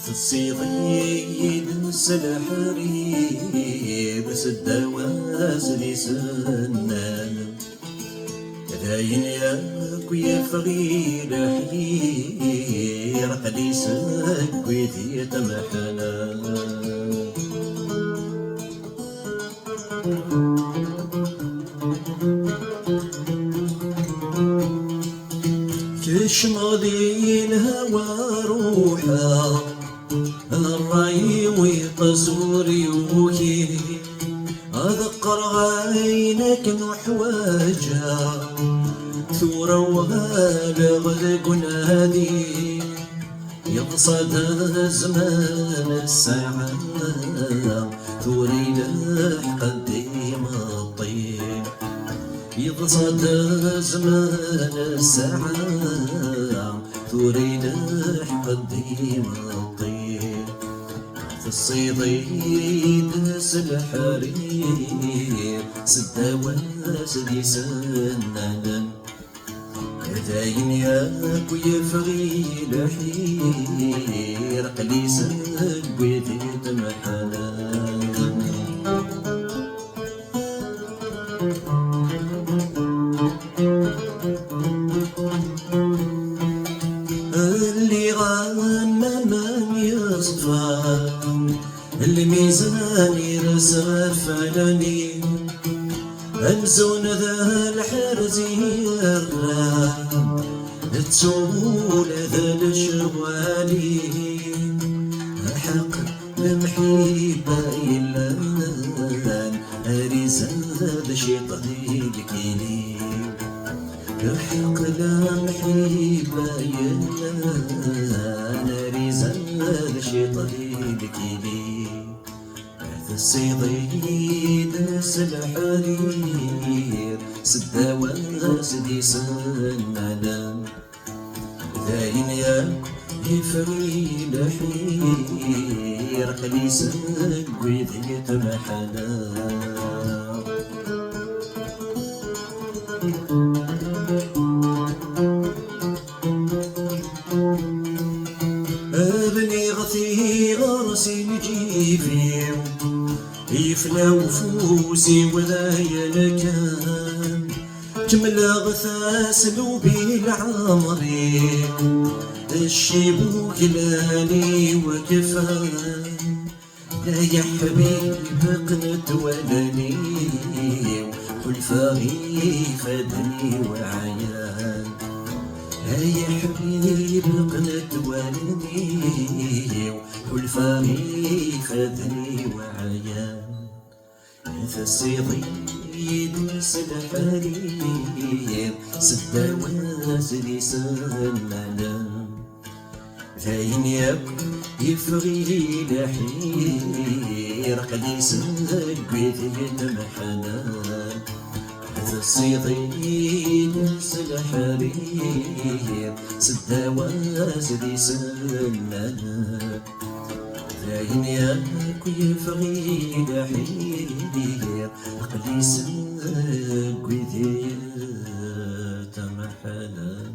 الصيدين السلحري بس الدواس لي سنان داين ياك ويا فغيل حير قديسك ويدي تمحنا كشمضي الهوى روحه الراي ويقصور يوكي اذكر عينك نحواجها ثورة وغالغ نادي يقصد زمان الساعة ثوري لح قديم الطيب يقصد زمان الساعة ثوري لح قديم الطيب الصيدين الحرير سداواس دي سنانا داين ياك ويا فغيل حير قليسك ويدي تمحنا اللي غنى من يصفى الميزان يرسى فلاني أنزون ذا الحرز يرام تسول ذا الشوالي حق المحيبة يلان أريزا ذا شيطان الكيلي حق المحيبة يلان أريزا ذا شيطان الكيلي الصيدين الحرير سداواس دي سنانا داين ياك يفريل حير قليسك ويدي تمحنا ابني غثي غرسي نجيفي يفنى وفوسي وذايا لكان جملة غثاس لوبي العمري الشيبوك لاني وكفان لا يا حبيب قنت ولاني والفاغي فادني وعيان يا حبيب قنت ولاني والفاغي فادني وعيان هذا الصيدين الحرير سداواس لي سنانا ذاين ياك يفغي لحير قديسك ويدي تمحنا هذا الصيدين الحرير سداواس لي سنانا ذاين ياك ويفغي لحير قديسك ويدي تمحنا